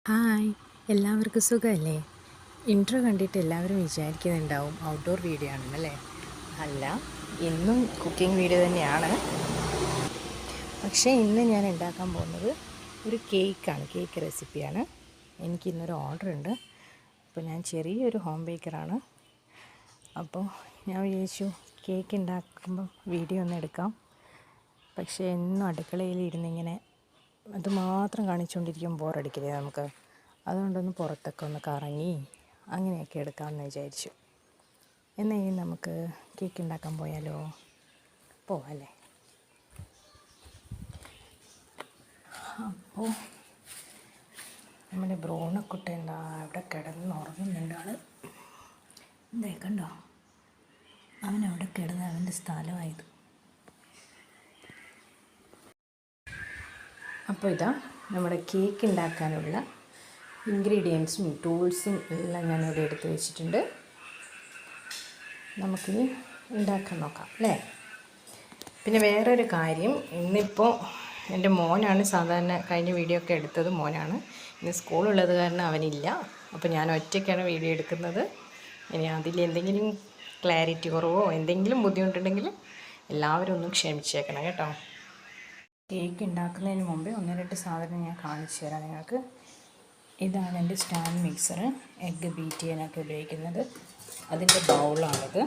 Hi, എല്ലാവർക്കും സുഖമല്ലേ? Intro കണ്ടിട്ട് എല്ലാവരും വിചാരിക്കുന്നുണ്ടാവും ഔട്ട്ഡോർ വീഡിയോ ആണെന്നല്ലേ. അല്ല, ഇന്നും കുക്കിംഗ് വീഡിയോ തന്നെയാണ്. പക്ഷേ ഇന്ന് ഞാൻ ഉണ്ടാക്കാൻ പോകുന്നത് ഒരു കേക്കാണ്, കേക്ക് റെസിപ്പിയാണ്. എനിക്കിന്നൊരു ഓർഡർ ഉണ്ട്. അപ്പോൾ ഞാൻ ചെറിയൊരു ഹോം ബേക്കറാണ്. അപ്പോൾ ഞാൻ വിചാരിച്ചു കേക്ക് ഉണ്ടാക്കുമ്പോൾ വീഡിയോ ഒന്ന് എടുക്കാം. പക്ഷേ എന്നും അടുക്കളയിൽ ഇരുന്നിങ്ങനെ അതുമാത്രം കാണിച്ചുകൊണ്ടിരിക്കുമ്പോൾ ബോറടിക്കില്ലേ നമുക്ക്. അതുകൊണ്ടൊന്ന് പുറത്തൊക്കെ ഒന്ന് കറങ്ങി അങ്ങനെയൊക്കെ എടുക്കാമെന്ന് വിചാരിച്ചു. എന്നാൽ ഇനി നമുക്ക് കേക്ക് ഉണ്ടാക്കാൻ പോയാലോ? പോവാല്ലേ? അപ്പോൾ നമ്മുടെ ബ്രൗണക്കുട്ട എന്താ അവിടെ കിടന്ന് ഉറങ്ങുന്നുണ്ട്. ആൾ എന്താ കണ്ടോ? അവനവിടെ കിടന്ന് അവൻ്റെ സ്ഥലമായത്. അപ്പോൾ ഇതാ നമ്മുടെ കേക്ക് ഉണ്ടാക്കാനുള്ള ഇൻഗ്രീഡിയൻസും ടൂൾസും എല്ലാം ഞാനിവിടെ എടുത്ത് വെച്ചിട്ടുണ്ട്. നമുക്കിനി ഉണ്ടാക്കാൻ നോക്കാം അല്ലേ. പിന്നെ വേറൊരു കാര്യം, ഇന്നിപ്പോൾ എൻ്റെ മോനാണ് സാധാരണ കഴിഞ്ഞ വീഡിയോ ഒക്കെ എടുത്തത്. മോനാണ്. ഇന്ന് സ്കൂളുള്ളത് കാരണം അവനില്ല. അപ്പോൾ ഞാൻ ഒറ്റയ്ക്കാണ് വീഡിയോ എടുക്കുന്നത്. ഇനി അതിൽ എന്തെങ്കിലും ക്ലാരിറ്റി കുറവോ എന്തെങ്കിലും ബുദ്ധിമുട്ടുണ്ടെങ്കിൽ എല്ലാവരും ഒന്നും ക്ഷമിച്ചേക്കണം കേട്ടോ. കേക്ക് ഉണ്ടാക്കുന്നതിന് മുമ്പേ ഒന്ന് രണ്ട് സാധനം ഞാൻ കാണിച്ചു തരാം നിങ്ങൾക്ക്. ഇതാണ് എൻ്റെ സ്റ്റാൻഡ് മിക്സർ, എഗ്ഗ് ബീറ്റ് ചെയ്യാനൊക്കെ ഉപയോഗിക്കുന്നത്. അതിൻ്റെ ബൗളാണിത്.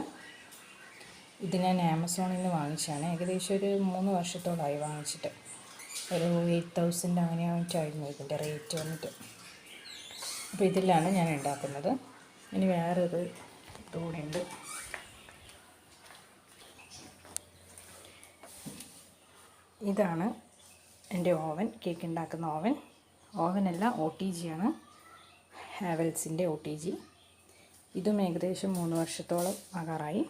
ഇത് ഞാൻ ആമസോണിൽ നിന്ന് വാങ്ങിച്ചതാണ്. ഏകദേശം ഒരു 3 വർഷത്തോളമായി വാങ്ങിച്ചിട്ട്. ഒരു 8,000 അങ്ങനെയായിട്ടായിരുന്നു ഇതിൻ്റെ റേറ്റ് വന്നിട്ട്. അപ്പോൾ ഇതിലാണ് ഞാൻ ഉണ്ടാക്കുന്നത്. ഇനി വേറൊരു ഇതുകൂടെ ഉണ്ട്. ഇതാണ് എൻ്റെ ഓവൻ, കേക്ക് ഉണ്ടാക്കുന്ന ഓവൻ. ഓവനല്ല, OTG ആണ്, ഹാവൽസിൻ്റെ OTG. ഇതും ഏകദേശം 3 വർഷത്തോളം ആകാറായി.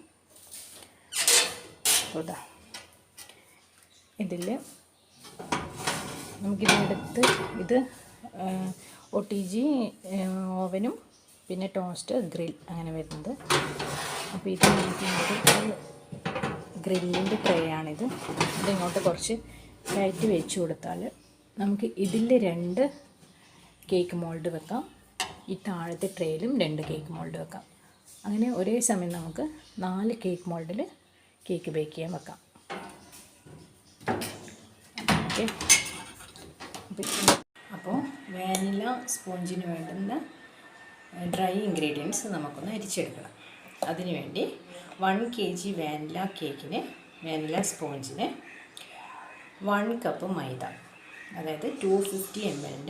ഇതാ ഇതിൽ നമുക്കിതെടുത്ത് ഇത് OTG ഓവനും പിന്നെ ടോസ്റ്റ് ഗ്രിൽ അങ്ങനെ വരുന്നത്. അപ്പോൾ ഇത് നമുക്ക് ഗ്രില്ലിൻ്റെ ട്രേ ആണിത്. ഇതിങ്ങോട്ട് കുറച്ച് കയറ്റി വെച്ച് കൊടുത്താൽ നമുക്ക് ഇതിൽ 2 കേക്ക് മോൾഡ് വെക്കാം. ഈ താഴത്തെ ട്രേയിലും 2 കേക്ക് മോൾഡ് വെക്കാം. അങ്ങനെ ഒരേ സമയം നമുക്ക് 4 കേക്ക് മോൾഡിൽ കേക്ക് ബേക്ക് ചെയ്യാൻ വെക്കാം. ഓക്കെ. അപ്പോൾ വാനില സ്പോഞ്ചിന് വേണ്ടുന്ന ഡ്രൈ ഇൻഗ്രീഡിയൻസ് നമുക്കൊന്ന് അരിച്ചെടുക്കണം. അതിനുവേണ്ടി 1 kg വാനില സ്പോഞ്ചിന് 1 കപ്പ് മൈദ, അതായത് 250 ml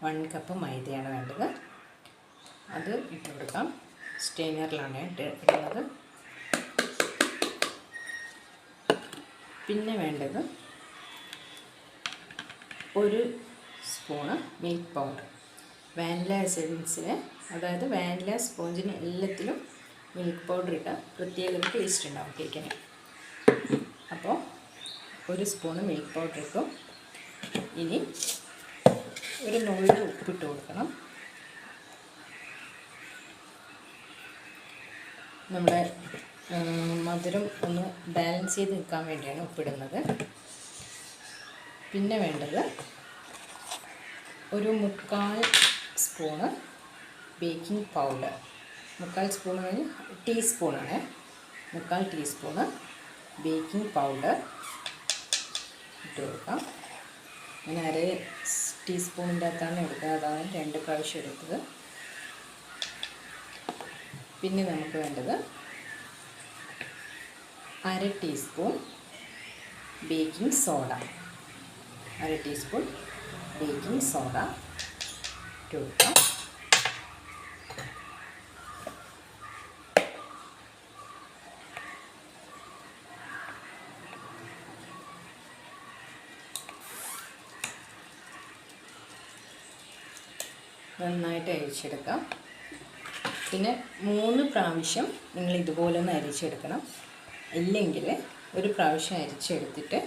1 കപ്പ് മൈദയാണ് വേണ്ടത്. അത് ഇട്ട് കൊടുക്കാം. സ്റ്റെയിനറിലാണ് ഇടുന്നത്. പിന്നെ വേണ്ടത് 1 സ്പൂണ് മിൽക്ക് പൗഡർ. വാനില എസൻസിന്, അതായത് വാനില സ്പോഞ്ചിന് എല്ലാത്തിലും മിൽക്ക് പൗഡർ ഇട്ടാൽ പ്രത്യേക ടേസ്റ്റ് ഉണ്ടാവും കേക്കിന്. അപ്പോൾ 1 സ്പൂണ് മിൽക്ക് പൗഡർ ഇട്ടു. ഇനി ഒരു നുള്ളി ഉപ്പിട്ട് കൊടുക്കണം. നമ്മുടെ മധുരം ഒന്ന് ബാലൻസ് ചെയ്ത് നിൽക്കാൻ വേണ്ടിയാണ് ഉപ്പിടുന്നത്. പിന്നെ വേണ്ടത് ഒരു 3/4 സ്പൂണ് ബേക്കിംഗ് പൗഡർ. 3/4 സ്പൂൺ ടീസ്പൂണാണ്. 3/4 ടീസ്പൂണ് ബേക്കിംഗ് പൗഡർ ഇട്ട് കൊടുക്കാം. ഞാൻ 1/2 ടീസ്പൂണിൻ്റെ അകത്താണ് എടുക്കുക. അതാണ് 2 പ്രാവശ്യം എടുത്തത്. പിന്നെ നമുക്ക് വേണ്ടത് 1/2 teaspoon baking soda. 1/2 teaspoon baking soda ഇട്ട് കൊടുക്കാം. നന്നായിട്ട് അരിച്ചെടുക്കാം. പിന്നെ 3 പ്രാവശ്യം നിങ്ങൾ ഇതുപോലെ ഒന്ന് അരിച്ചെടുക്കണം. ഇല്ലെങ്കിൽ 1 പ്രാവശ്യം അരിച്ചെടുത്തിട്ട്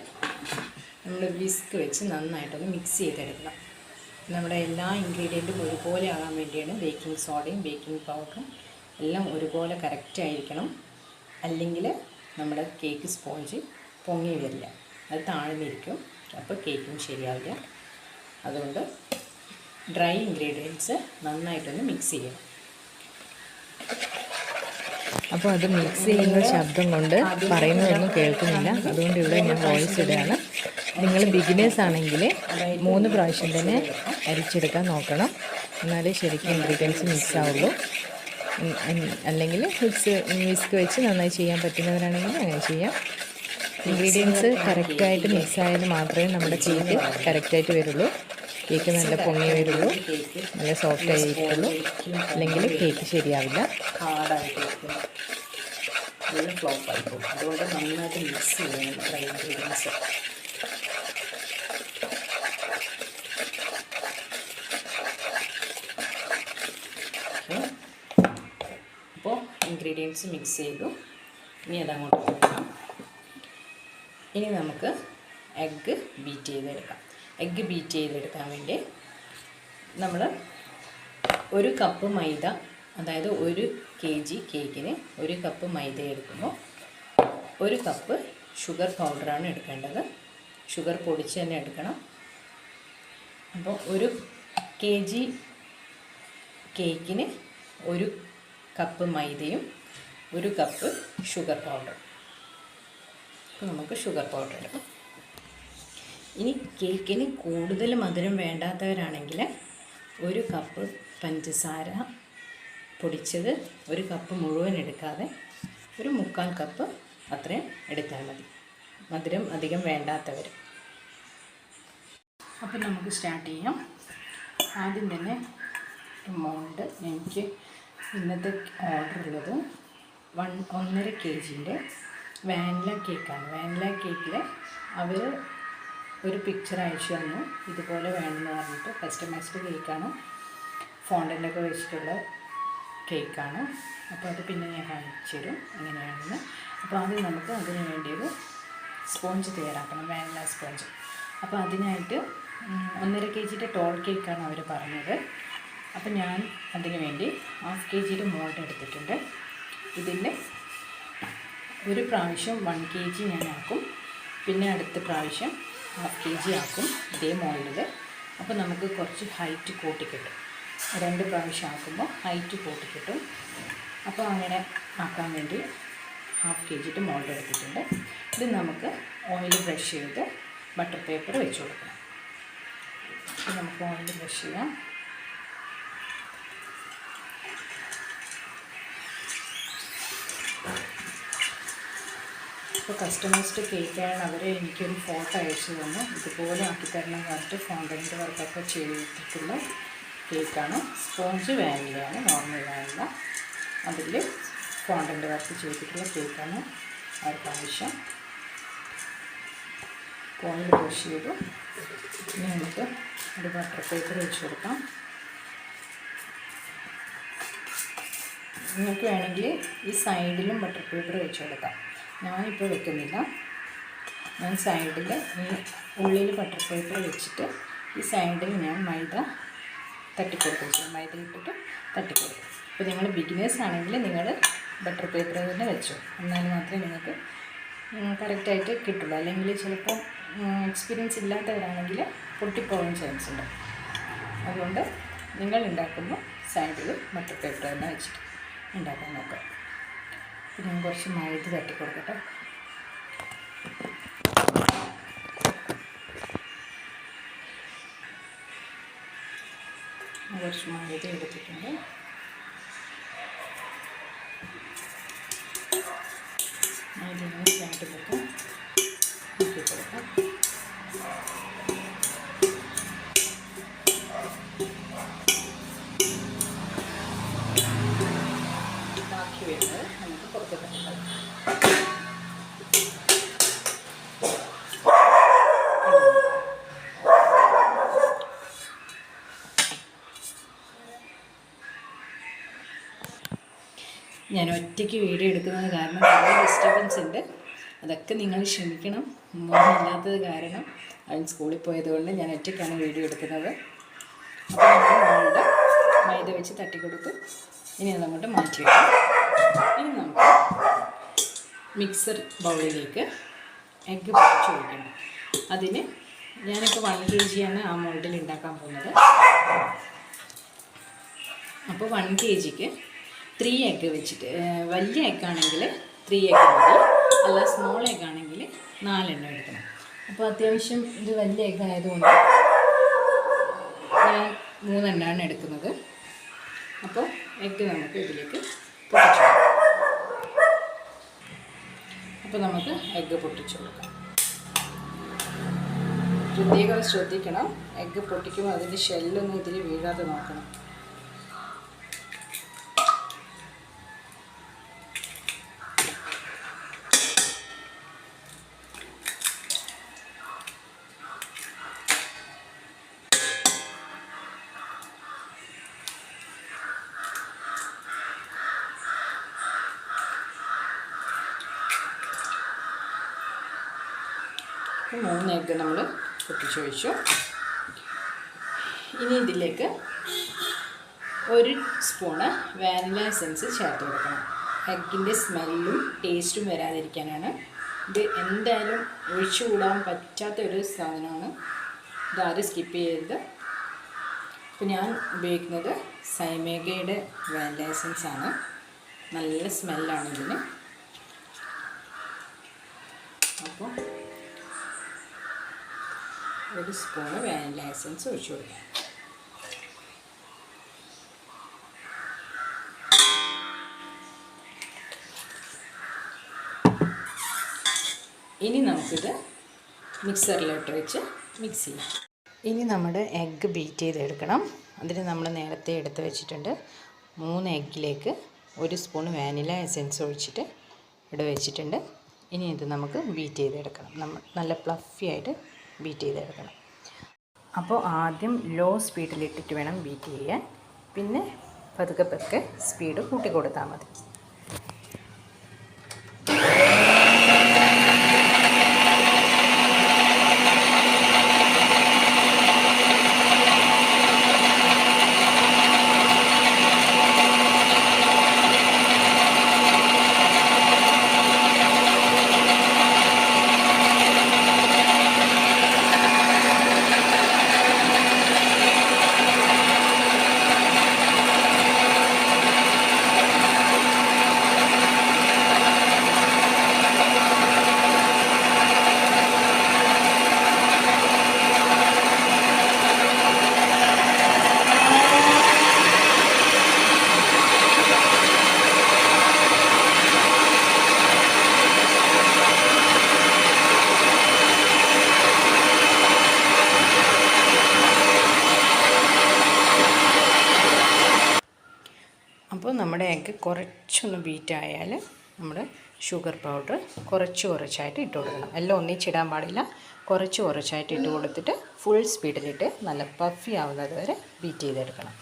നമ്മൾ വിസ്ക് വെച്ച് നന്നായിട്ടൊന്ന് മിക്സ് ചെയ്തെടുക്കണം. നമ്മുടെ എല്ലാ ഇൻഗ്രീഡിയൻറ്റും ഒരുപോലെ ആകാൻ വേണ്ടിയാണ്. ബേക്കിംഗ് സോഡയും ബേക്കിംഗ് പൗഡറും എല്ലാം ഒരുപോലെ കറക്റ്റായിരിക്കണം. അല്ലെങ്കിൽ നമ്മുടെ കേക്ക് സ്പോഞ്ച് പൊങ്ങി വരില്ല, അത് താഴ്ന്നിരിക്കും. അപ്പോൾ കേക്കും ശരിയാവില്ല. അതുകൊണ്ട് ഡ്രൈ ഇൻഗ്രീഡിയൻസ് നന്നായിട്ടൊന്ന് മിക്സ് ചെയ്യണം. അപ്പോൾ അത് മിക്സ് ചെയ്യുന്ന ശബ്ദം കൊണ്ട് പറയുന്നതൊന്നും കേൾക്കുന്നില്ല. അതുകൊണ്ട് ഇവിടെ ഞാൻ വോയിസ് ഇടുകയാണ്. നിങ്ങൾ ബിഗിനേഴ്സ് ആണെങ്കിൽ 3 പ്രാവശ്യം തന്നെ അരിച്ചെടുക്കാൻ നോക്കണം. എന്നാലേ ശരിക്കും ഇൻഗ്രീഡിയൻസ് മിക്സ് ആവുള്ളൂ. അല്ലെങ്കിൽ വിസ്ക് വെച്ച് നന്നായി ചെയ്യാൻ പറ്റുന്നവരാണെങ്കിൽ അങ്ങനെ ചെയ്യാം. ഇൻഗ്രീഡിയൻസ് കറക്റ്റായിട്ട് മിക്സ് ആയാൽ മാത്രമേ നമ്മുടെ കേക്ക് കറക്റ്റായിട്ട് വരുള്ളൂ. കേക്ക് നല്ല പൊങ്ങി വരുള്ളൂ, നല്ല സോഫ്റ്റ് ആയിരിക്കുള്ളൂ. അല്ലെങ്കിൽ കേക്ക് ശരിയാവില്ല, ഫ്ലോപ്പ് ആയിപ്പോകും. അതുകൊണ്ട് നന്നായിട്ട് മിക്സ് ചെയ്യണം ഡ്രൈ ഇൻഗ്രീഡിയൻസ്. അപ്പോൾ ഇൻഗ്രീഡിയൻസ് മിക്സ് ചെയ്തു. ഇനി അതങ്ങോട്ട് വെക്കാം. ഇനി നമുക്ക് എഗ്ഗ് ബീറ്റ് ചെയ്തെടുക്കാം. എഗ്ഗ് ബീറ്റ് ചെയ്തെടുക്കാൻ വേണ്ടി നമ്മൾ 1 കപ്പ് മൈദ, അതായത് 1 kg കേക്കിന് 1 കപ്പ് മൈദ എടുക്കുമ്പോൾ 1 കപ്പ് ഷുഗർ പൗഡറാണ് എടുക്കേണ്ടത്. ഷുഗർ പൊടിച്ച് തന്നെ എടുക്കണം. അപ്പോൾ 1 kg കേക്കിന് 1 കപ്പ് മൈദയും 1 കപ്പ് ഷുഗർ പൗഡർ. അപ്പോൾ നമുക്ക് ഷുഗർ പൗഡർ എടുക്കാം. ഇനി കേക്കിന് കൂടുതൽ മധുരം വേണ്ടാത്തവരാണെങ്കിൽ 1 കപ്പ് പഞ്ചസാര പൊടിച്ചത് 1 കപ്പ് മുഴുവൻ എടുക്കാതെ 1/4 കപ്പ് അത്രയും എടുത്താൽ മതി, മധുരം അധികം വേണ്ടാത്തവർ. അപ്പോൾ നമുക്ക് സ്റ്റാർട്ട് ചെയ്യാം. ആദ്യം തന്നെ എമൗണ്ട് എനിക്ക് ഇന്നത്തെ ഓർഡർ ഉള്ളത് 1.5 kg വാനില കേക്കാണ്. വാനില കേക്കിൽ അവർ ഒരു പിക്ചർ അയച്ചു തന്നു, ഇതുപോലെ വേണമെന്ന് പറഞ്ഞിട്ട്. കസ്റ്റമൈസ്ഡ് കേക്കാണ്, ഫോണ്ടൻ്റൊക്കെ വെച്ചിട്ടുള്ള കേക്കാണ്. അപ്പോൾ അത് പിന്നെ ഞാൻ കാണിച്ചു തരും എങ്ങനെയാണെന്ന്. അപ്പോൾ ആദ്യം നമുക്ക് അതിന് വേണ്ടിയൊരു സ്പോഞ്ച് തയ്യാറാക്കണം, വാനില സ്പോഞ്ച്. അപ്പോൾ അതിനായിട്ട് 1.5 kg ടോൾ കേക്കാണ് അവർ പറഞ്ഞത്. അപ്പോൾ ഞാൻ അതിന് വേണ്ടി 1/2 kg മോൾഡ് എടുത്തിട്ടുണ്ട്. ഇതിൻ്റെ ഒരു പ്രാവശ്യം 1 kg ഞാൻ ആക്കും, പിന്നെ അടുത്ത പ്രാവശ്യം 1/2 kg ആക്കും ഇതേ മോൾഡിൽ. അപ്പോൾ നമുക്ക് കുറച്ച് ഹൈറ്റ് കൂട്ടി കിട്ടും. 2 പ്രാവശ്യം ആക്കുമ്പോൾ ഹൈറ്റ് കൂട്ടി കിട്ടും. അപ്പോൾ അങ്ങനെ ആക്കാൻ വേണ്ടി 1/2 kg മോൾഡ് എടുത്തിട്ടുണ്ട്. ഇത് നമുക്ക് ഓയിൽ ബ്രഷ് ചെയ്ത് ബട്ടർ പേപ്പർ വെച്ച് കൊടുക്കണം. അപ്പോൾ നമുക്ക് ഓയിൽ ബ്രഷ് ചെയ്യാം. ഇപ്പോൾ കസ്റ്റമൈസ്ഡ് കേക്കാണ്. അവർ എനിക്കൊരു ഫോട്ടോ അയച്ചു തന്നു, ഇതുപോലെ ആക്കിത്തരണം പറഞ്ഞിട്ട് ഫോണ്ടൻ്റ് വർക്കൊക്കെ ചെയ്തിട്ടുള്ള കേക്കാണ്. സ്പോഞ്ച് വാനിലയാണ്, നോർമൽ വാനില. അതിൽ ഫോണ്ടൻ്റ് വർക്ക് ചെയ്തിട്ടുള്ള കേക്കാണ് അവർക്ക് ആവശ്യം. ഓയിൽ ബ്രഷ് ചെയ്തു. ഇനി നമുക്ക് ഒരു ബട്ടർ പേപ്പർ വെച്ച് കൊടുക്കാം. നിങ്ങൾക്ക് വേണമെങ്കിൽ ഈ സൈഡിലും ബട്ടർ പേപ്പർ വെച്ച് കൊടുക്കാം. ഞാനിപ്പോൾ വെക്കുന്നില്ല. ഞാൻ സൈഡിൽ ഈ ഉള്ളിൽ ബട്ടർ പേപ്പർ വെച്ചിട്ട് ഈ സൈഡിൽ ഞാൻ മൈദ തട്ടിക്കൊടുക്കും. മൈദ ഇട്ടിട്ട് തട്ടിക്കൊടുക്കും. അപ്പോൾ നിങ്ങൾ ബിഗിനേഴ്സ് ആണെങ്കിൽ നിങ്ങൾ ബട്ടർ പേപ്പർ തന്നെ വെച്ചോ, എന്നാൽ മാത്രമേ നിങ്ങൾക്ക് കറക്റ്റായിട്ട് കിട്ടുള്ളൂ. അല്ലെങ്കിൽ ചിലപ്പോൾ എക്സ്പീരിയൻസ് ഇല്ലാത്തവരാണെങ്കിൽ പൊട്ടിപ്പോകാൻ ചാൻസ് ഉണ്ട്. അതുകൊണ്ട് നിങ്ങൾ ഉണ്ടാക്കുമ്പോൾ സൈഡിൽ ബട്ടർ പേപ്പർ തന്നെ വെച്ചിട്ട് ഉണ്ടാക്കാൻ നോക്കാം. അപ്പോൾ ഞാൻ കുറച്ച് മൈദ തട്ടി കൊടുക്കട്ടെ. കുറച്ച് മൈദ എടുത്തിട്ടുണ്ട്. മൈദ സൈഡിലൊക്കെ ആക്കി കൊടുക്കാം. ബാക്കി വരുന്നത് നമുക്ക് പുറത്ത് തട്ടാം. ഞാൻ ഒറ്റയ്ക്ക് വീഡിയോ എടുക്കുന്നത് കാരണം കുറേ ഡിസ്റ്റർബൻസ് ഉണ്ട്. അതൊക്കെ നിങ്ങൾ ക്ഷമിക്കണം. മോനില്ലാത്തത് കാരണം അവൻ സ്കൂളിൽ പോയതുകൊണ്ട് ഞാൻ ഒറ്റയ്ക്കാണ് വീഡിയോ എടുക്കുന്നത്. അപ്പോൾ നമ്മൾ മോളുടെ മൈദ വെച്ച് തട്ടിക്കൊടുത്തു. ഇനി അതങ്ങോട്ട് മാറ്റി വയ്ക്കാം. ഇനി നമുക്ക് മിക്സർ ബൗളിലേക്ക് എഗ്ഗ് പൊടിച്ച് ഒഴിക്കണം. അതിന് ഞാനിപ്പോൾ 1 kg ആണ് ആ മോൾഡിൽ ഉണ്ടാക്കാൻ പോകുന്നത്. അപ്പോൾ 1 kgക്ക് 3 എഗ്ഗ് വെച്ചിട്ട്, വലിയ എഗ്ഗാണെങ്കിൽ 3 എഗ്ഗ് മതി, അല്ല സ്മോൾ എഗ്ഗാണെങ്കിൽ 4 എണ്ണം എടുക്കണം. അപ്പോൾ അത്യാവശ്യം ഇത് വലിയ എഗ്ഗ് ആയതുകൊണ്ട് ഞാൻ 3 എണ്ണമാണ് എടുക്കുന്നത്. അപ്പോൾ എഗ്ഗ് നമുക്ക് ഇതിലേക്ക് പൊട്ടിച്ചു കൊടുക്കാം. അപ്പോൾ നമുക്ക് എഗ്ഗ് പൊട്ടിച്ചു കൊടുക്കാം. പ്രത്യേകം ശ്രദ്ധിക്കണം, എഗ്ഗ് പൊട്ടിക്കുമ്പോൾ അതിൻ്റെ ഷെല്ലൊന്നും ഇതിൽ വീഴാതെ നോക്കണം. അപ്പോൾ 3 എഗ്ഗ് നമ്മൾ പൊട്ടിച്ച് ഒഴിച്ചു. ഇനി ഇതിലേക്ക് 1 സ്പൂണ് വാനില എസൻസ് ചേർത്ത് കൊടുക്കണം. എഗ്ഗിൻ്റെ സ്മെല്ലും ടേസ്റ്റും വരാതിരിക്കാനാണ്. ഇത് എന്തായാലും ഒഴിച്ചുകൂടാൻ പറ്റാത്തൊരു സാധനമാണ്. ഇതാരും സ്കിപ്പ് ചെയ്യരുത്. അപ്പോൾ ഞാൻ ഉപയോഗിക്കുന്നത് സൈമേഗയുടെ വാനില എസൻസ് ആണ്. നല്ല സ്മെല്ലാണ് ഇതിന്. അപ്പോൾ 1 സ്പൂണ് വാനില എസൻസ് ഒഴിച്ചു കൊടുക്കാം. ഇനി നമുക്കിത് മിക്സറിലോട്ട് വെച്ച് മിക്സ് ചെയ്യാം. ഇനി നമ്മുടെ എഗ്ഗ് ബീറ്റ് ചെയ്തെടുക്കണം. അതിന് നമ്മൾ നേരത്തെ എടുത്ത് വെച്ചിട്ടുണ്ട്. 3 എഗ്ഗിലേക്ക് 1 സ്പൂൺ വാനില എസൻസ് ഒഴിച്ചിട്ട് ഇവിടെ വെച്ചിട്ടുണ്ട്. ഇനി ഇത് നമുക്ക് ബീറ്റ് ചെയ്തെടുക്കണം. നല്ല ഫ്ലഫി ആയിട്ട് ബീറ്റ് ചെയ്തെടുക്കണം. അപ്പോൾ ആദ്യം ലോ സ്പീഡിലിട്ടിട്ട് വേണം ബീറ്റ് ചെയ്യാൻ. പിന്നെ പതുക്കെ പതുക്കെ സ്പീഡ് കൂട്ടി കൊടുത്താൽ മതി. അപ്പോൾ നമ്മുടെ എഗ്ഗ് കുറച്ചൊന്ന് ബീറ്റായാൽ നമ്മൾ ഷുഗർ പൗഡർ കുറച്ചായിട്ട് ഇട്ട് കൊടുക്കണം. എല്ലാം ഒന്നിച്ചിടാൻ പാടില്ല. കുറച്ചായിട്ട് ഇട്ട് കൊടുത്തിട്ട് ഫുൾ സ്പീഡിലിട്ട് നല്ല പഫി ആവുന്നത് വരെ ബീറ്റ് ചെയ്തെടുക്കണം.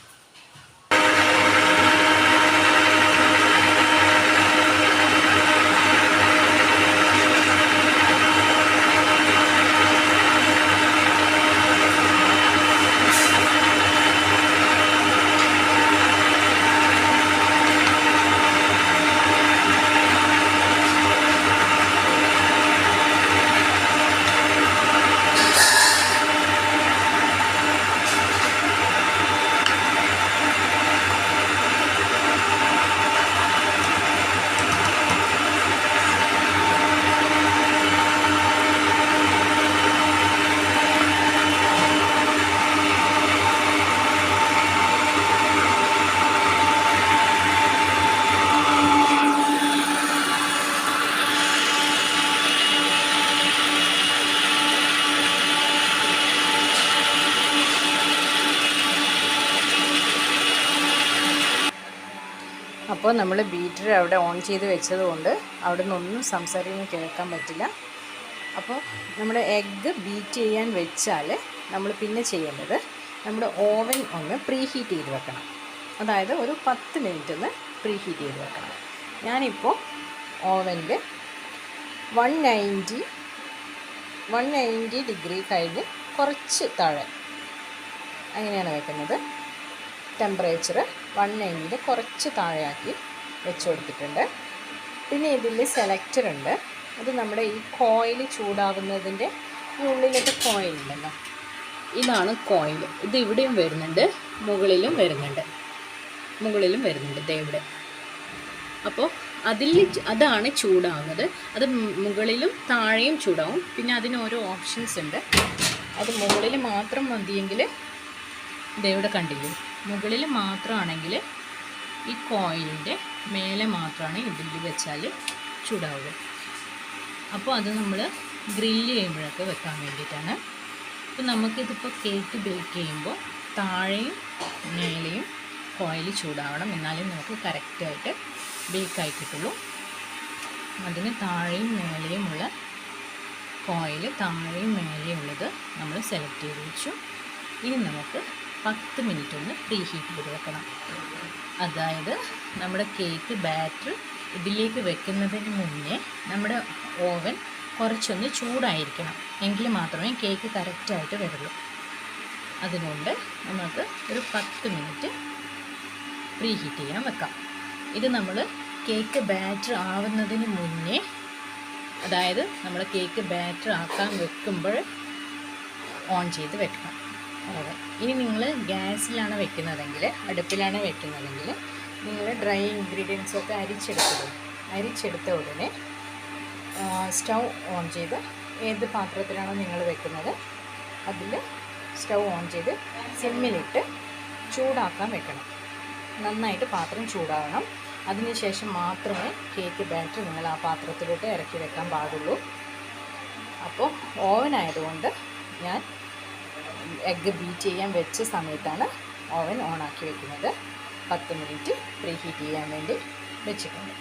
അപ്പോൾ നമ്മൾ ബീറ്റർ അവിടെ ഓൺ ചെയ്ത് വെച്ചതുകൊണ്ട് അവിടെ നിന്നൊന്നും സംസാരിക്കാൻ കേൾക്കാൻ പറ്റില്ല. അപ്പോൾ നമ്മുടെ എഗ്ഗ് ബീറ്റ് ചെയ്യാൻ വെച്ചാൽ നമ്മൾ പിന്നെ ചെയ്യേണ്ടത് നമ്മുടെ ഓവൻ ഒന്ന് പ്രീ ഹീറ്റ് ചെയ്ത് വെക്കണം. അതായത് ഒരു 10 മിനിറ്റ് ഒന്ന് പ്രീ ഹീറ്റ് ചെയ്ത് വെക്കണം. ഞാനിപ്പോൾ ഓവനിൽ 190 ഡിഗ്രി കഴിഞ്ഞ് കുറച്ച് താഴെ അങ്ങനെയാണ് വെക്കുന്നത്. ടെമ്പറേച്ചർ 190 കുറച്ച് താഴെയാക്കി വെച്ച് കൊടുത്തിട്ടുണ്ട്. പിന്നെ ഇതിൽ സെലക്ടർ ഉണ്ട്. അത് നമ്മുടെ ഈ കോയിൽ ചൂടാവുന്നതിൻ്റെ ഈ ഉള്ളിലത്തെ കോയിൽ ഉണ്ടല്ലോ, ഇതാണ് കോയിൽ. ഇത് ഇവിടെയും വരുന്നുണ്ട്, മുകളിലും വരുന്നുണ്ട്, ദേ ഇവിടെ. അപ്പോൾ അതാണ് ചൂടാവുന്നത്. അത് മുകളിലും താഴെയും ചൂടാവും. പിന്നെ അതിന് ഓരോ ഓപ്ഷൻസ് ഉണ്ട്. അത് മുകളിൽ മാത്രം മതിയെങ്കിൽ ഇവിടെ കണ്ടില്ലേ, മുകളിൽ മാത്രമാണെങ്കിൽ ഈ കോയിലിൻ്റെ മേലെ മാത്രമാണ് ഇതിൽ വെച്ചാൽ ചൂടാവുക. അപ്പോൾ അത് നമ്മൾ ഗ്രില്ല് ചെയ്യുമ്പോഴൊക്കെ വെക്കാൻ വേണ്ടിയിട്ടാണ്. അപ്പോൾ നമുക്കിതിപ്പോൾ കേക്ക് ബേക്ക് ചെയ്യുമ്പോൾ താഴെയും മേലെയും കോയിൽ ചൂടാവണം, എന്നാലേ നമുക്ക് കറക്റ്റായിട്ട് ബേക്കായി കിട്ടുള്ളൂ. അതിന് താഴെയും മേലെയുമുള്ള കോയിൽ, താഴെയും മേലെയുള്ളത് നമ്മൾ സെലക്ട് ചെയ്ത് വെച്ചു. ഇനി നമുക്ക് 10 മിനിറ്റ് ഒന്ന് പ്രീ ഹീറ്റ് ചെയ്ത് വെക്കണം. അതായത് നമ്മുടെ കേക്ക് ബാറ്റർ ഇതിലേക്ക് വെക്കുന്നതിന് മുന്നേ നമ്മുടെ ഓവൻ കുറച്ചൊന്ന് ചൂടായിരിക്കണം, എങ്കിൽ മാത്രമേ കേക്ക് കറക്റ്റായിട്ട് വരുള്ളൂ. അതുകൊണ്ട് നമുക്ക് ഒരു 10 മിനിറ്റ് പ്രീ ഹീറ്റ് ചെയ്യാൻ വെക്കാം. ഇത് നമ്മൾ കേക്ക് ബാറ്റർ ആവുന്നതിന് മുന്നേ, അതായത് നമ്മൾ കേക്ക് ബാറ്റർ ആക്കാൻ വെക്കുമ്പോൾ ഓൺ ചെയ്ത് വെക്കണം. ഇനി നിങ്ങൾ ഗ്യാസിലാണ് വെക്കുന്നതെങ്കിൽ, അടുപ്പിലാണ് വെക്കുന്നതെങ്കിൽ, നിങ്ങൾ ഡ്രൈ ഇൻഗ്രീഡിയൻസൊക്കെ അരിച്ചെടുത്ത ഉടനെ സ്റ്റൗ ഓൺ ചെയ്ത്, ഏത് പാത്രത്തിലാണോ നിങ്ങൾ വെക്കുന്നത് അതിൽ സ്റ്റൗ ഓൺ ചെയ്ത് സിമ്മിലിട്ട് ചൂടാക്കാൻ വെക്കണം. നന്നായിട്ട് പാത്രം ചൂടാകണം. അതിനുശേഷം മാത്രമേ കേക്ക് ബാറ്റർ നിങ്ങൾ ആ പാത്രത്തിലോട്ട് ഇറക്കി വെക്കാൻ പാടുള്ളൂ. അപ്പോൾ ഓവനായതുകൊണ്ട് ഞാൻ എഗ്ഗ് ബീറ്റ് ചെയ്യാൻ വെച്ച സമയത്താണ് ഓവൻ ഓണാക്കി വെക്കുന്നത്. 10 മിനിറ്റ് പ്രീ ഹീറ്റ് ചെയ്യാൻ വേണ്ടി വെച്ചിട്ടുണ്ട്.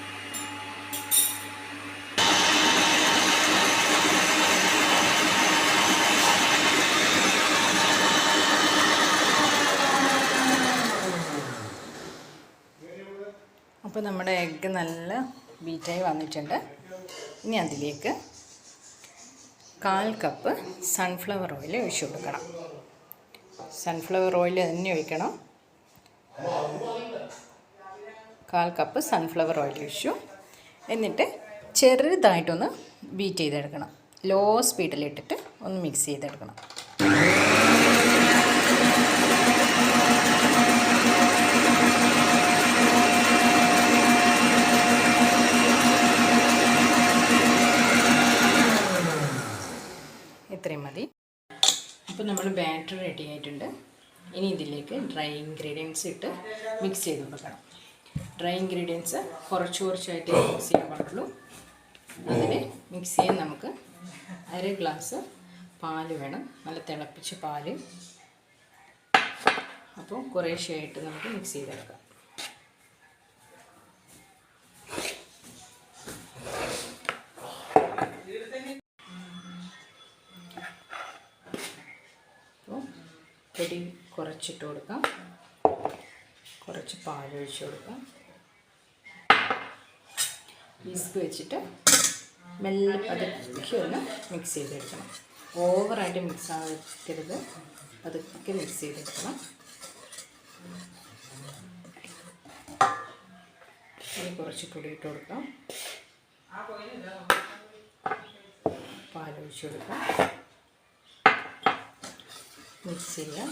അപ്പോൾ നമ്മുടെ എഗ്ഗ് നല്ല ബീറ്റായി വന്നിട്ടുണ്ട്. ഇനി അതിലേക്ക് 1/4 കപ്പ് സൺഫ്ലവർ ഓയിൽ ഒഴിച്ചു കൊടുക്കണം. സൺഫ്ലവർ ഓയിൽ തന്നെ ഒഴിക്കണം. 1/4 കപ്പ് സൺഫ്ലവർ ഓയിൽ ഒഴിച്ചു. എന്നിട്ട് ചെറുതായിട്ടൊന്ന് ബീറ്റ് ചെയ്തെടുക്കണം. ലോ സ്പീഡിലിട്ടിട്ട് ഒന്ന് മിക്സ് ചെയ്തെടുക്കണം. ഇത്രയും മതി. അപ്പോൾ നമ്മൾ ബാറ്റർ റെഡി ആയിട്ടുണ്ട്. ഇനി ഇതിലേക്ക് ഡ്രൈ ഇൻഗ്രീഡിയൻസ് ഇട്ട് മിക്സ് ചെയ്ത് കൊടുക്കണം. ഡ്രൈ ഇൻഗ്രീഡിയൻസ് കുറച്ചായിട്ട് മിക്സ് ചെയ്യാൻ പാടുള്ളൂ. അതിന് മിക്സ് ചെയ്യാൻ നമുക്ക് 1/2 ഗ്ലാസ് പാല് വേണം, നല്ല തിളപ്പിച്ച പാല്. അപ്പോൾ കുറേശ്ശെയായിട്ട് നമുക്ക് മിക്സ് ചെയ്തെടുക്കാം. പൊടി കുറച്ചിട്ട് കൊടുക്കാം. കുറച്ച് പാലൊഴിച്ച് കൊടുക്കാം. വിസ്ക് വെച്ചിട്ട് മെല്ലെ പതുക്കെ ഒന്ന് മിക്സ് ചെയ്തെടുക്കണം. ഓവറായിട്ട് മിക്സ് ആക്കരുത്, പതുക്കെ മിക്സ് ചെയ്തെടുക്കണം. ഇനി കുറച്ച് പൊടി ഇട്ട് കൊടുക്കാം. പാലൊഴിച്ച് കൊടുക്കാം. മിക്സ് ചെയ്യാം.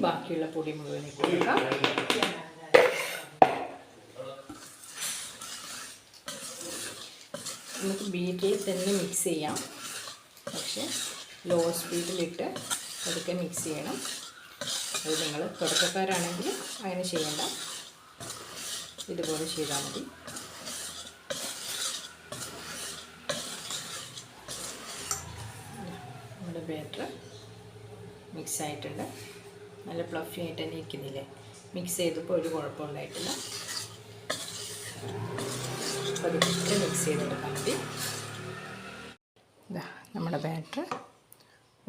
ബാക്കിയുള്ള പൊടി മുഴുവൻ കൊടുക്കാം. നമുക്ക് ബീറ്റിൽ തന്നെ മിക്സ് ചെയ്യാം, പക്ഷേ ലോ സ്പീഡിലിട്ട് അതൊക്കെ മിക്സ് ചെയ്യണം. അത് നിങ്ങൾ തുടക്കക്കാരാണെങ്കിൽ അങ്ങനെ ചെയ്യേണ്ട, ഇതുപോലെ ചെയ്താൽ മതി. നമ്മുടെ ബാറ്റർ മിക്സ് ആയിട്ടുണ്ട്. നല്ല ഫ്ലഫി ആയിട്ട് തന്നെ ഇരിക്കുന്നില്ലേ. മിക്സ് ചെയ്തപ്പോൾ ഒരു കുഴപ്പമുണ്ടായിട്ടില്ല. പതുക്കെ മിക്സ് ചെയ്തെടുക്കാൻ മതി. നമ്മുടെ ബാറ്റർ.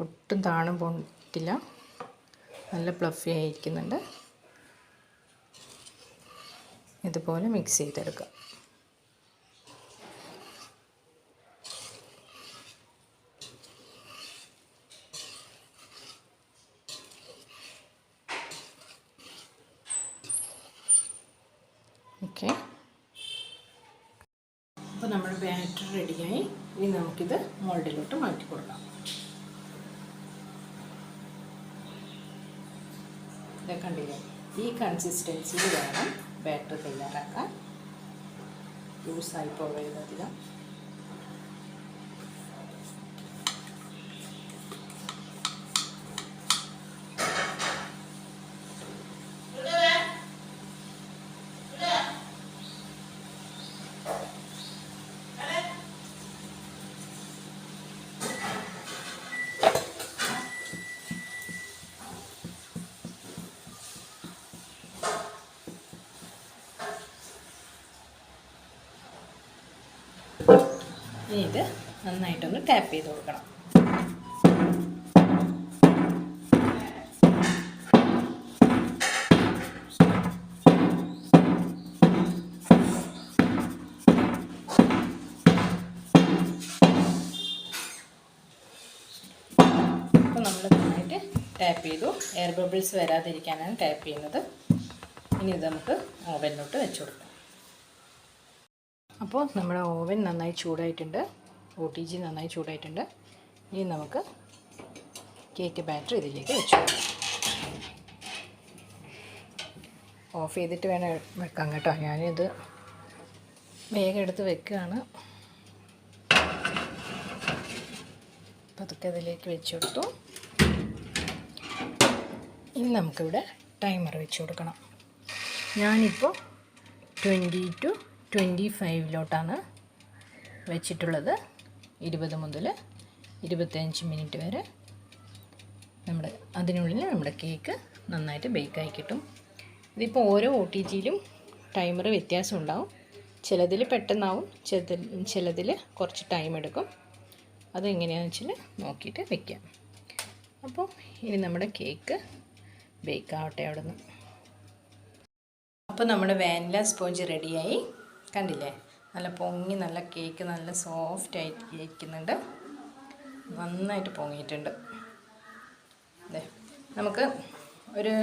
ഒട്ടും താണും പോയിട്ടില്ല, നല്ല പ്ലഫി ആയിരിക്കുന്നുണ്ട്. ഇതുപോലെ മിക്സ് ചെയ്തെടുക്കുക. ഓക്കെ, അപ്പോൾ നമ്മുടെ ബാറ്റർ റെഡിയായി. ഇനി നമുക്കിത് മോൾഡിലോട്ട് മാറ്റി കൊടുക്കാം. ഇതൊക്കെ കണ്ടില്ലേ, ഈ കൺസിസ്റ്റൻസിയിൽ വേണം ബാറ്റർ തയ്യാറാക്കാൻ. ലൂസായി പോകരുതധികം. ഇനി ഇത് നന്നായിട്ടൊന്ന് ടാപ്പ് ചെയ്ത് കൊടുക്കണം. അപ്പോൾ നമ്മൾ നന്നായിട്ട് ടാപ്പ് ചെയ്തു. എയർ ബബിൾസ് വരാതിരിക്കാനാണ് ടാപ്പ് ചെയ്യുന്നത്. ഇനി ഇത് നമുക്ക് ഓവനിലോട്ട് വെച്ച് കൊടുക്കാം. അപ്പോൾ നമ്മുടെ ഓവൻ നന്നായി ചൂടായിട്ടുണ്ട്, OTG നന്നായി ചൂടായിട്ടുണ്ട്. ഇനി നമുക്ക് കേക്ക് ബാറ്റർ ഇതിലേക്ക് വെച്ച് കൊടുക്കാം. ഓഫ് ചെയ്തിട്ട് വേണം വെക്കാൻ കേട്ടോ. ഞാനിത് വേഗം എടുത്ത് വെക്കുകയാണ്. അപ്പോൾ അതൊക്കെ അതിലേക്ക് വെച്ച് കൊടുത്തു. ഇനി നമുക്കിവിടെ ടൈമർ വെച്ച് കൊടുക്കണം. ഞാനിപ്പോൾ 20 to 25 വെച്ചിട്ടുള്ളത്. 20 മുതൽ 25 മിനിറ്റ് വരെ അതിനുള്ളിൽ നമ്മുടെ കേക്ക് നന്നായിട്ട് ബേക്കായി കിട്ടും. ഇതിപ്പോൾ ഓരോ OTGയിലും ടൈമർ വ്യത്യാസം ഉണ്ടാവും. ചിലതിൽ പെട്ടെന്നാവും, ചിലതിൽ കുറച്ച് ടൈം എടുക്കും. അതെങ്ങനെയാണെന്ന് വെച്ചാൽ നോക്കിയിട്ട് വെക്കാം. അപ്പോൾ ഇനി നമ്മുടെ കേക്ക് ബേക്കാവട്ടെ അവിടെ നിന്ന്. അപ്പോൾ നമ്മുടെ വാനില സ്പോഞ്ച് റെഡിയായി. കണ്ടില്ലേ, നല്ല പൊങ്ങി, നല്ല കേക്ക് നല്ല സോഫ്റ്റ് ആയിട്ട് ഇരിക്കുന്നുണ്ട്. നന്നായിട്ട് പൊങ്ങിയിട്ടുണ്ട്. അതെ, നമുക്ക് ഒരു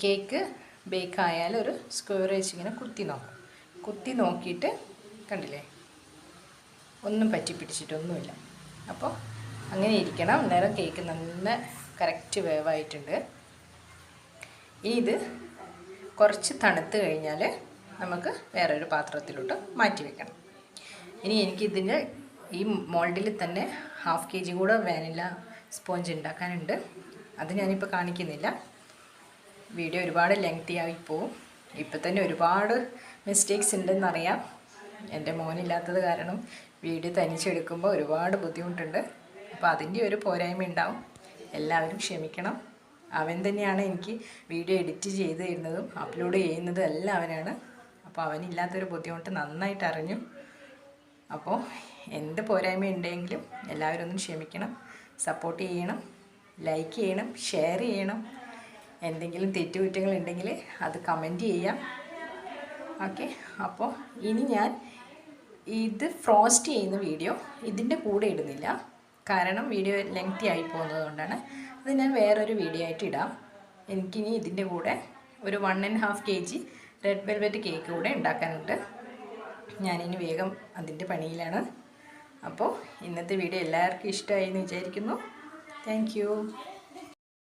കേക്ക് ബേക്കായാൽ ഒരു സ്ക്വയർ വെച്ച് ഇങ്ങനെ കുത്തി നോക്കിയിട്ട് കണ്ടില്ലേ, ഒന്നും പറ്റി പിടിച്ചിട്ടൊന്നുമില്ല. അപ്പോൾ അങ്ങനെ ഇരിക്കണം. അന്നേരം കേക്ക് നല്ല കറക്റ്റ് വേവായിട്ടുണ്ട്. ഇനി ഇത് കുറച്ച് തണുത്ത് കഴിഞ്ഞാൽ നമുക്ക് വേറൊരു പാത്രത്തിലോട്ട് മാറ്റി വെക്കണം. ഇനി എനിക്കിതിന് ഈ മോൾഡിൽ തന്നെ 1/2 kg കൂടെ വാനില സ്പോഞ്ച് ഉണ്ടാക്കാനുണ്ട്. അത് ഞാനിപ്പോൾ കാണിക്കുന്നില്ല, വീഡിയോ ഒരുപാട് ലെങ്തി ആയിപ്പോവും. ഇപ്പം തന്നെ ഒരുപാട് മിസ്റ്റേക്സ് ഉണ്ടെന്നറിയാം. എൻ്റെ മോനില്ലാത്തത് കാരണം വീഡിയോ തനിച്ചെടുക്കുമ്പോൾ ഒരുപാട് ബുദ്ധിമുട്ടുണ്ട്. അപ്പോൾ അതിൻ്റെ ഒരു പോരായ്മ ഉണ്ടാവും. എല്ലാവരും ക്ഷമിക്കണം. അവൻ തന്നെയാണ് എനിക്ക് വീഡിയോ എഡിറ്റ് ചെയ്ത് തരുന്നതും അപ്ലോഡ് ചെയ്യുന്നതും എല്ലാം അവനാണ്. അപ്പോൾ അവനില്ലാത്തൊരു ബുദ്ധിമുട്ട് നന്നായിട്ട് അറിഞ്ഞു. അപ്പോൾ എന്ത് പോരായ്മ ഉണ്ടെങ്കിലും എല്ലാവരും ഒന്നും ക്ഷമിക്കണം, സപ്പോർട്ട് ചെയ്യണം, ലൈക്ക് ചെയ്യണം, ഷെയർ ചെയ്യണം. എന്തെങ്കിലും തെറ്റുകുറ്റങ്ങൾ ഉണ്ടെങ്കിൽ അത് കമൻറ്റ് ചെയ്യാം. ഓക്കെ, അപ്പോൾ ഇനി ഞാൻ ഇത് ഫ്രോസ്റ്റ് ചെയ്യുന്ന വീഡിയോ ഇതിൻ്റെ കൂടെ ഇടുന്നില്ല, കാരണം വീഡിയോ ലെങ്തി ആയി പോകുന്നത് കൊണ്ടാണ്. അത് ഞാൻ വേറൊരു വീഡിയോ ആയിട്ട് ഇടാം. എനിക്കിനി ഇതിൻ്റെ കൂടെ ഒരു 1.5 kg റെഡ് വെൽവെറ്റ് കേക്ക് കൂടെ ഉണ്ടാക്കാനുണ്ട്. ഞാനിനി വേഗം അതിൻ്റെ പണിയിലാണ്. അപ്പോൾ ഇന്നത്തെ വീഡിയോ എല്ലാവർക്കും ഇഷ്ടമായി എന്ന് വിചാരിക്കുന്നു. Thank you.